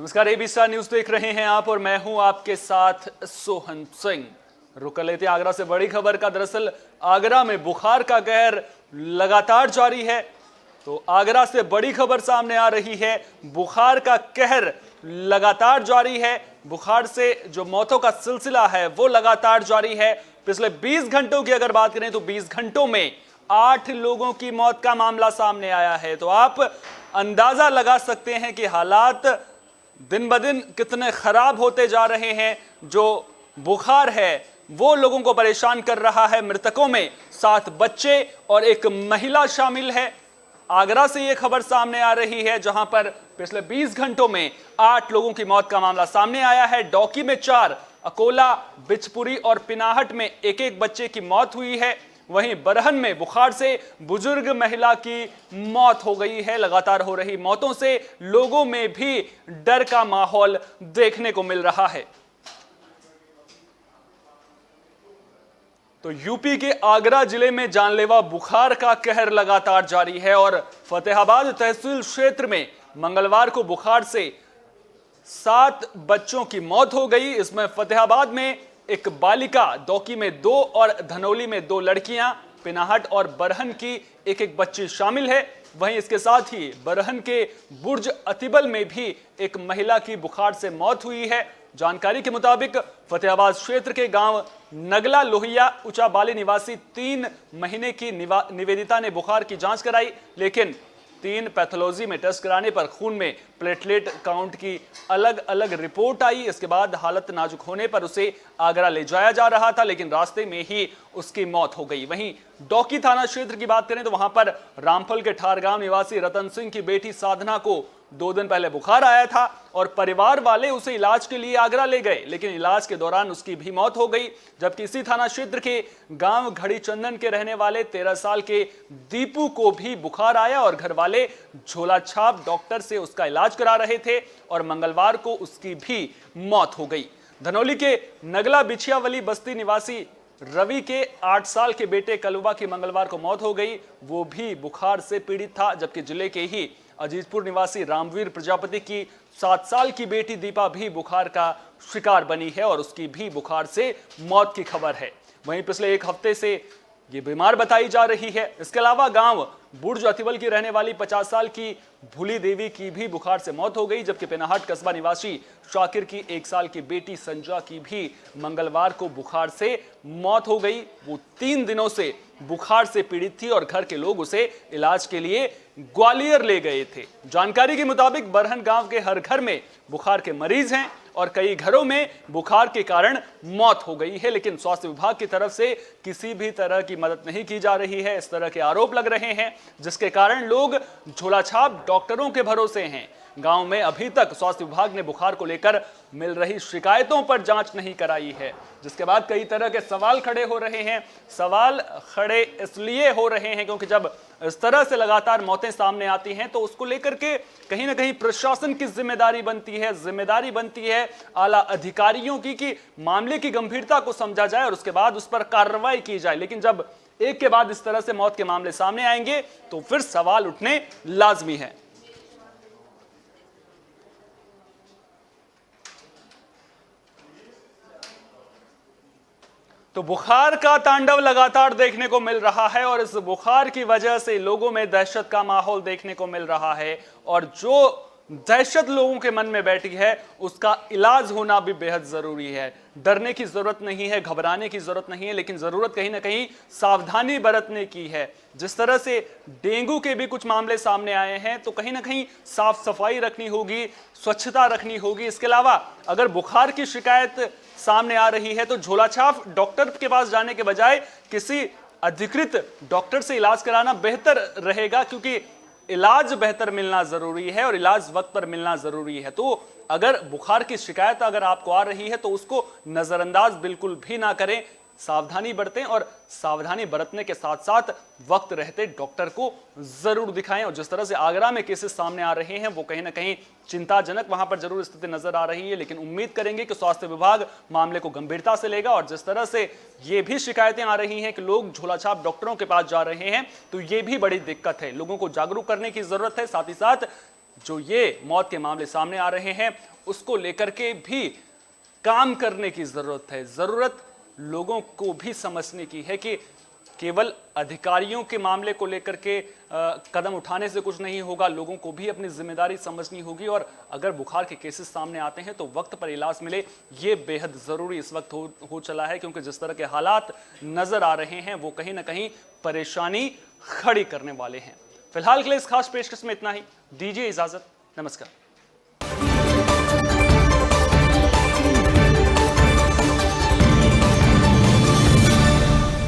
नमस्कार, AB star news देख रहे हैं आप और मैं हूं आपके साथ सोहन सिंह। रुक लेते हैं आगरा से बड़ी खबर का। दरअसल आगरा में बुखार का कहर लगातार जारी है। तो आगरा से बड़ी खबर सामने आ रही है, बुखार का कहर लगातार जारी है। बुखार से जो मौतों का सिलसिला है वो लगातार जारी है। पिछले 20 घंटों की अगर बात करें तो 20 घंटों में 8 लोगों की मौत का मामला सामने आया है। तो आप अंदाजा लगा सकते हैं कि हालात दिन ब दिन कितने खराब होते जा रहे हैं। जो बुखार है वो लोगों को परेशान कर रहा है। मृतकों में 7 बच्चे और एक महिला शामिल है। आगरा से यह खबर सामने आ रही है, जहां पर पिछले 20 घंटों में 8 लोगों की मौत का मामला सामने आया है। डौकी में 4, अकोला, बिचपुरी और पिनाहट में एक एक बच्चे की मौत हुई है। वहीं बरहन में बुखार से बुजुर्ग महिला की मौत हो गई है। लगातार हो रही मौतों से लोगों में भी डर का माहौल देखने को मिल रहा है। तो यूपी के आगरा जिले में जानलेवा बुखार का कहर लगातार जारी है और फतेहाबाद तहसील क्षेत्र में मंगलवार को बुखार से 7 बच्चों की मौत हो गई। इसमें फतेहाबाद में एक बालिका, दौकी में 2 और धनौली में 2 लड़कियां, पिनाहट और बरहन की एक एक बच्ची शामिल है। वहीं इसके साथ ही बरहन के बुर्ज अतिबल में भी एक महिला की बुखार से मौत हुई है। जानकारी के मुताबिक फतेहाबाद क्षेत्र के गांव नगला लोहिया ऊंचाबाली निवासी 3 महीने की निवेदिता ने बुखार की जांच कराई, लेकिन 3 पैथोलॉजी में टेस्ट कराने पर खून में प्लेटलेट काउंट की अलग अलग रिपोर्ट आई। इसके बाद हालत नाजुक होने पर उसे आगरा ले जाया जा रहा था, लेकिन रास्ते में ही उसकी मौत हो गई। वहीं डौकी थाना क्षेत्र की बात करें तो वहां पर रामफल के ठारगांव निवासी रतन सिंह की बेटी साधना को 2 दिन पहले बुखार आया था और परिवार वाले उसे इलाज के लिए आगरा ले गए, लेकिन इलाज के दौरान उसकी भी मौत हो गई। जबकि इसी थाना क्षेत्र के गांव घड़ी चंदन के रहने वाले 13 साल के दीपू को भी बुखार आया और घर वाले झोला छाप डॉक्टर से उसका इलाज करा रहे थे और मंगलवार को उसकी भी मौत हो गई। धनौली के नगला बिछियावली बस्ती निवासी रवि के 8 साल के बेटे कलुबा की मंगलवार को मौत हो गई, वो भी बुखार से पीड़ित था। जबकि जिले के ही अजीतपुर निवासी रामवीर प्रजापति की 7 साल की बेटी दीपा भी बुखार का शिकार बनी है और उसकी भी बुखार से मौत की खबर है। वहीं पिछले 1 हफ्ते से ये बीमार बताई जा रही है। इसके अलावा गांव बुर्ज अतिबल की रहने वाली 50 साल की भूली देवी की भी बुखार से मौत हो गई। जबकि पिनाहट कस्बा निवासी शाकिर की 1 साल की बेटी संजा की भी मंगलवार को बुखार से मौत हो गई। वो 3 दिनों से बुखार से पीड़ित थी और घर के लोग उसे इलाज के लिए ग्वालियर ले गए थे। जानकारी के मुताबिक बरहन गांव के हर घर में बुखार के मरीज हैं और कई घरों में बुखार के कारण मौत हो गई है, लेकिन स्वास्थ्य विभाग की तरफ से किसी भी तरह की मदद नहीं की जा रही है। इस तरह के आरोप लग रहे हैं, जिसके कारण लोग झोलाछाप डॉक्टरों के भरोसे हैं। गांव में अभी तक स्वास्थ्य विभाग ने बुखार को लेकर मिल रही शिकायतों पर जांच नहीं कराई है, जिसके बाद कई तरह के सवाल खड़े हो रहे हैं। सवाल खड़े इसलिए हो रहे हैं क्योंकि जब इस तरह से लगातार मौतें सामने आती हैं तो उसको लेकर के कहीं ना कहीं प्रशासन की जिम्मेदारी बनती है आला अधिकारियों की कि मामले की गंभीरता को समझा जाए और उसके बाद उस पर कार्रवाई की जाए। लेकिन जब एक के बाद इस तरह से मौत के मामले सामने आएंगे तो फिर सवाल उठने लाजमी है। तो बुखार का तांडव लगातार देखने को मिल रहा है और इस बुखार की वजह से लोगों में दहशत का माहौल देखने को मिल रहा है और जो दहशत लोगों के मन में बैठी है उसका इलाज होना भी बेहद जरूरी है। डरने की जरूरत नहीं है, घबराने की जरूरत नहीं है, लेकिन जरूरत कहीं ना कहीं सावधानी बरतने की है। जिस तरह से डेंगू के भी कुछ मामले सामने आए हैं तो कहीं ना कहीं साफ सफाई रखनी होगी, स्वच्छता रखनी होगी। इसके अलावा अगर बुखार की शिकायत सामने आ रही है तो झोलाछाप डॉक्टर के पास जाने के बजाय किसी अधिकृत डॉक्टर से इलाज कराना बेहतर रहेगा, क्योंकि इलाज बेहतर मिलना जरूरी है और इलाज वक्त पर मिलना जरूरी है। तो अगर बुखार की शिकायत अगर आपको आ रही है तो उसको नजरअंदाज बिल्कुल भी ना करें, सावधानी बरतें और सावधानी बरतने के साथ साथ वक्त रहते डॉक्टर को जरूर दिखाएं। और जिस तरह से आगरा में केसेस सामने आ रहे हैं वो कहीं ना कहीं चिंताजनक वहां पर जरूर स्थिति नजर आ रही है, लेकिन उम्मीद करेंगे कि स्वास्थ्य विभाग मामले को गंभीरता से लेगा। और जिस तरह से ये भी शिकायतें आ रही हैं कि लोग झोलाछाप डॉक्टरों के पास जा रहे हैं तो ये भी बड़ी दिक्कत है। लोगों को जागरूक करने की जरूरत है, साथ ही साथ जो ये मौत के मामले सामने आ रहे हैं उसको लेकर के भी काम करने की जरूरत है। जरूरत लोगों को भी समझने की है कि केवल अधिकारियों के मामले को लेकर के कदम उठाने से कुछ नहीं होगा, लोगों को भी अपनी जिम्मेदारी समझनी होगी। और अगर बुखार के केसेस सामने आते हैं तो वक्त पर इलाज मिले, ये बेहद जरूरी इस वक्त हो चला है, क्योंकि जिस तरह के हालात नजर आ रहे हैं वो कहीं ना कहीं परेशानी खड़ी करने वाले हैं। फिलहाल के लिए इस खास पेशकश में इतना ही। दीजिए इजाजत, नमस्कार।